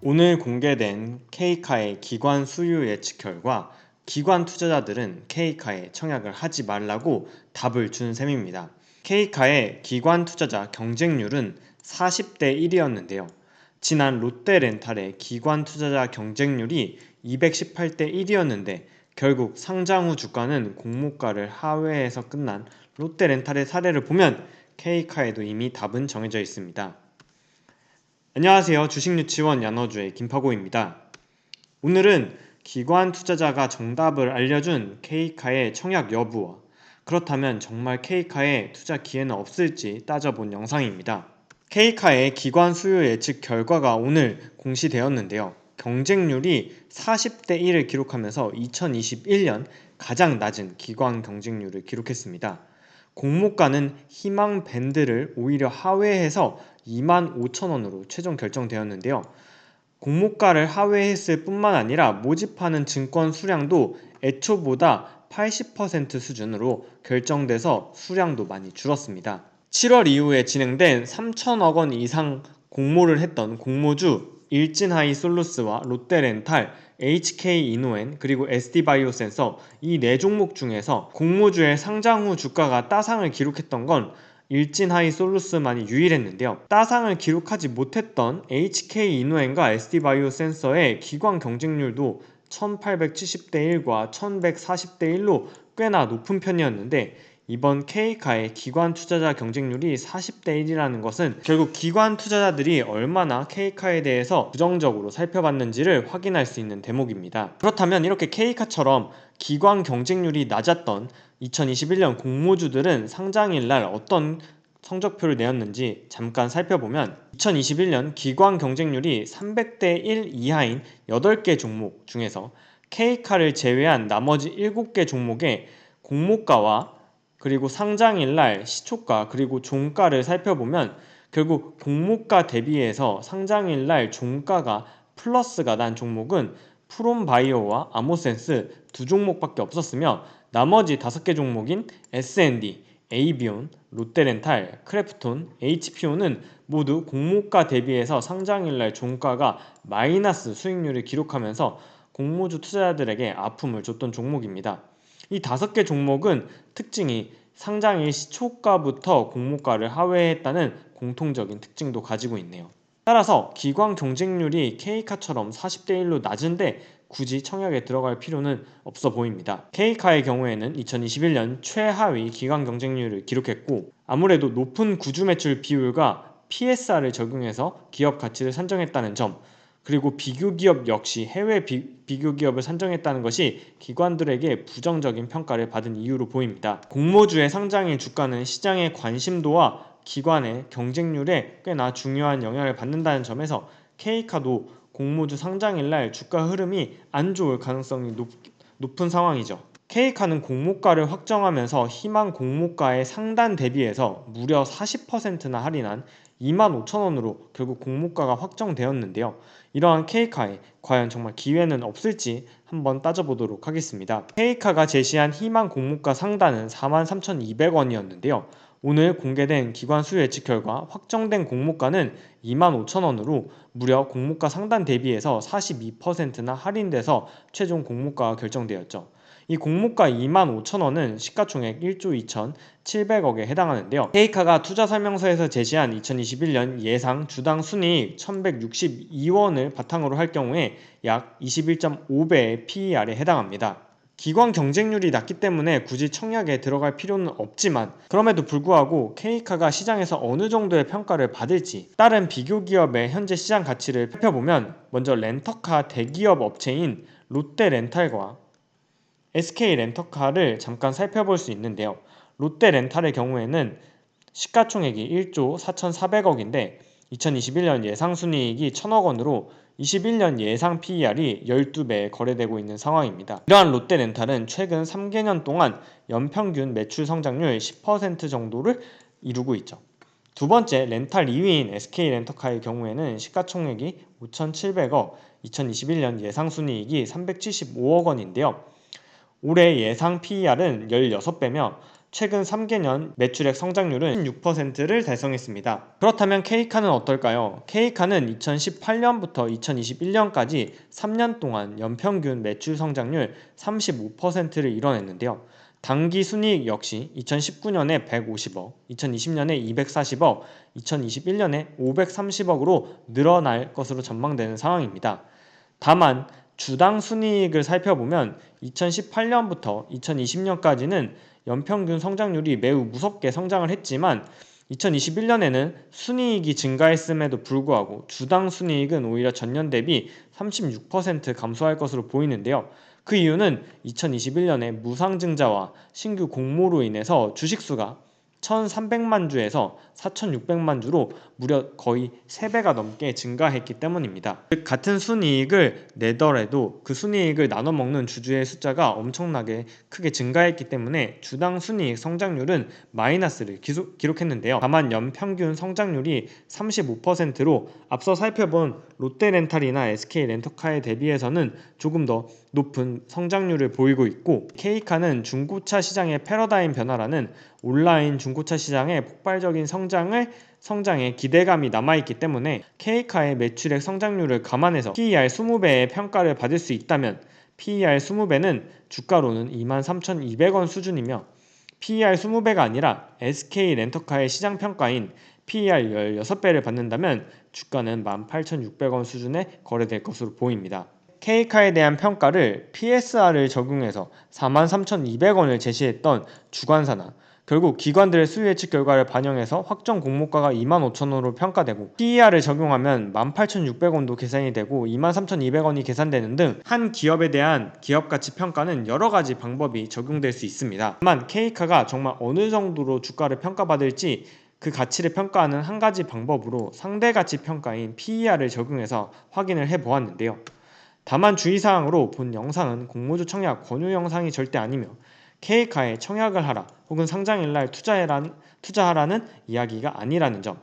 오늘 공개된 K카의 기관 수요 예측 결과 기관 투자자들은 K카에 청약을 하지 말라고 답을 준 셈입니다. K카의 기관 투자자 경쟁률은 40대 1이었는데요. 지난 롯데렌탈의 기관 투자자 경쟁률이 218대 1이었는데 결국 상장 후 주가는 공모가를 하회해서 끝난 롯데렌탈의 사례를 보면 K카에도 이미 답은 정해져 있습니다. 안녕하세요. 주식유치원 야너주의 김파고입니다. 오늘은 기관 투자자가 정답을 알려준 K카의 청약 여부와 그렇다면 정말 K카에 투자 기회는 없을지 따져본 영상입니다. K카의 기관 수요 예측 결과가 오늘 공시되었는데요. 경쟁률이 40대 1을 기록하면서 2021년 가장 낮은 기관 경쟁률을 기록했습니다. 공모가는 희망 밴드를 오히려 하회해서 25,000원으로 최종 결정되었는데요. 공모가를 하회했을 뿐만 아니라 모집하는 증권 수량도 애초보다 80% 수준으로 결정돼서 수량도 많이 줄었습니다. 7월 이후에 진행된 3천억 원 이상 공모를 했던 공모주 일진하이솔루스와 롯데렌탈, HK이노엔 그리고 SD바이오센서 이 네 종목 중에서 공모주의 상장 후 주가가 따상을 기록했던 건 일진하이솔루스만이 유일했는데요. 따상을 기록하지 못했던 HK이노엔과 SD바이오센서의 기관 경쟁률도 1870대 1과 1140대 1로 꽤나 높은 편이었는데 이번 K카의 기관 투자자 경쟁률이 40대 1이라는 것은 결국 기관 투자자들이 얼마나 K카에 대해서 부정적으로 살펴봤는지를 확인할 수 있는 대목입니다. 그렇다면 이렇게 K카처럼 기관 경쟁률이 낮았던 2021년 공모주들은 상장일 날 어떤 성적표를 내었는지 잠깐 살펴보면 2021년 기관 경쟁률이 300대 1 이하인 8개 종목 중에서 K카를 제외한 나머지 7개 종목의 공모가와 그리고 상장일날 시초가 그리고 종가를 살펴보면 결국 공모가 대비해서 상장일날 종가가 플러스가 난 종목은 프롬바이오와 아모센스 두 종목밖에 없었으며 나머지 5개 종목인 S&D, 에이비온, 롯데렌탈, 크래프톤, HPO는 모두 공모가 대비해서 상장일날 종가가 마이너스 수익률을 기록하면서 공모주 투자자들에게 아픔을 줬던 종목입니다. 이 5개 종목은 특징이 상장일 시초가부터 공모가를 하회했다는 공통적인 특징도 가지고 있네요. 따라서 기관 경쟁률이 K카처럼 40대 1로 낮은데 굳이 청약에 들어갈 필요는 없어 보입니다. K카의 경우에는 2021년 최하위 기관 경쟁률을 기록했고 아무래도 높은 구주 매출 비율과 PSR을 적용해서 기업 가치를 산정했다는 점 그리고 비교기업 역시 해외 비교기업을 산정했다는 것이 기관들에게 부정적인 평가를 받은 이유로 보입니다. 공모주의 상장일 주가는 시장의 관심도와 기관의 경쟁률에 꽤나 중요한 영향을 받는다는 점에서 K카도 공모주 상장일날 주가 흐름이 안 좋을 가능성이 높은 상황이죠. K카는 공모가를 확정하면서 희망 공모가의 상단 대비해서 무려 40%나 할인한 25,000원으로 결국 공모가가 확정되었는데요. 이러한 K카에 과연 정말 기회는 없을지 한번 따져보도록 하겠습니다. K카가 제시한 희망 공모가 상단은 43,200원이었는데요. 오늘 공개된 기관 수요 예측 결과 확정된 공모가는 25,000원으로 무려 공모가 상단 대비해서 42%나 할인돼서 최종 공모가가 결정되었죠. 이 공모가 25,000원은 시가총액 1조 2,700억에 해당하는데요. K카가 투자설명서에서 제시한 2021년 예상 주당 순이익 1,162원을 바탕으로 할 경우에 약 21.5배의 PER에 해당합니다. 기관 경쟁률이 낮기 때문에 굳이 청약에 들어갈 필요는 없지만 그럼에도 불구하고 K카가 시장에서 어느 정도의 평가를 받을지 다른 비교기업의 현재 시장 가치를 살펴보면 먼저 렌터카 대기업 업체인 롯데렌탈과 SK렌터카를 잠깐 살펴볼 수 있는데요. 롯데렌탈의 경우에는 시가총액이 1조 4,400억인데 2021년 예상순이익이 1,000억원으로 21년 예상 PER이 12배에 거래되고 있는 상황입니다. 이러한 롯데렌탈은 최근 3개년 동안 연평균 매출 성장률 10% 정도를 이루고 있죠. 두 번째 렌탈 2위인 SK렌터카의 경우에는 시가총액이 5,700억, 2021년 예상순이익이 375억원인데요. 올해 예상 PER은 16배며 최근 3개년 매출액 성장률은 16%를 달성했습니다. 그렇다면 K카는 어떨까요? K카는 2018년부터 2021년까지 3년 동안 연평균 매출 성장률 35%를 이뤄냈는데요. 당기 순이익 역시 2019년에 150억, 2020년에 240억, 2021년에 530억으로 늘어날 것으로 전망되는 상황입니다. 다만 주당 순이익을 살펴보면 2018년부터 2020년까지는 연평균 성장률이 매우 무섭게 성장을 했지만 2021년에는 순이익이 증가했음에도 불구하고 주당 순이익은 오히려 전년 대비 36% 감소할 것으로 보이는데요. 그 이유는 2021년에 무상증자와 신규 공모로 인해서 주식수가 1,300만 주에서 4,600만 주로 무려 거의 3배가 넘게 증가했기 때문입니다. 즉 같은 순이익을 내더라도 그 순이익을 나눠 먹는 주주의 숫자가 엄청나게 크게 증가했기 때문에 주당 순이익 성장률은 마이너스를 기록했는데요. 다만 연평균 성장률이 35%로 앞서 살펴본 롯데렌탈이나 SK렌터카에 대비해서는 조금 더 높은 성장률을 보이고 있고, K카는 중고차 시장의 패러다임 변화라는 온라인 중고차 시장의 폭발적인 성장에 기대감이 남아있기 때문에 K카의 매출액 성장률을 감안해서 PER 20배의 평가를 받을 수 있다면 PER 20배는 주가로는 23,200원 수준이며 PER 20배가 아니라 SK렌터카의 시장평가인 PER 16배를 받는다면 주가는 18,600원 수준에 거래될 것으로 보입니다. K카에 대한 평가를 PSR을 적용해서 43,200원을 제시했던 주관사나 결국 기관들의 수요 예측 결과를 반영해서 확정 공모가가 25,000원으로 평가되고 PER을 적용하면 18,600원도 계산이 되고 23,200원이 계산되는 등 한 기업에 대한 기업가치 평가는 여러가지 방법이 적용될 수 있습니다. 다만 K카가 정말 어느 정도로 주가를 평가받을지 그 가치를 평가하는 한 가지 방법으로 상대가치 평가인 PER을 적용해서 확인을 해보았는데요. 다만 주의사항으로 본 영상은 공모주 청약 권유 영상이 절대 아니며 K카에 청약을 하라 혹은 상장일날 투자하라는 이야기가 아니라는 점,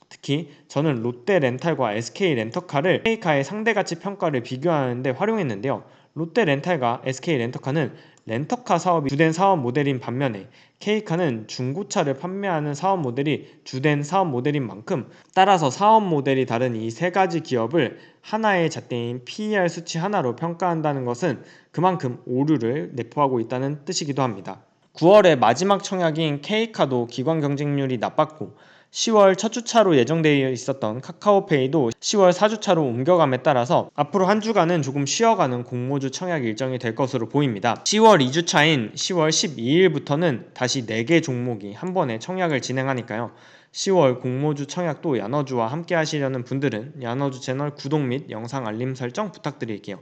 특히 저는 롯데렌탈과 SK렌터카를 K카의 상대가치 평가를 비교하는 데 활용했는데요. 롯데렌탈과 SK렌터카는 렌터카 사업이 주된 사업 모델인 반면에 K카는 중고차를 판매하는 사업 모델이 주된 사업 모델인 만큼 따라서 사업 모델이 다른 이 세 가지 기업을 하나의 잣대인 PER 수치 하나로 평가한다는 것은 그만큼 오류를 내포하고 있다는 뜻이기도 합니다. 9월의 마지막 청약인 K카도 기관 경쟁률이 나빴고 10월 첫 주차로 예정되어 있었던 카카오페이도 10월 4주차로 옮겨감에 따라서 앞으로 한 주간은 조금 쉬어가는 공모주 청약 일정이 될 것으로 보입니다. 10월 2주차인 10월 12일부터는 다시 4개 종목이 한 번에 청약을 진행하니까요. 10월 공모주 청약도 야너주와 함께 하시려는 분들은 야너주 채널 구독 및 영상 알림 설정 부탁드릴게요.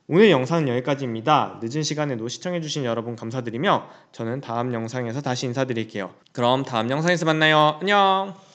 오늘 영상은 여기까지입니다. 늦은 시간에도 시청해주신 여러분 감사드리며 저는 다음 영상에서 다시 인사드릴게요. 그럼 다음 영상에서 만나요. 안녕.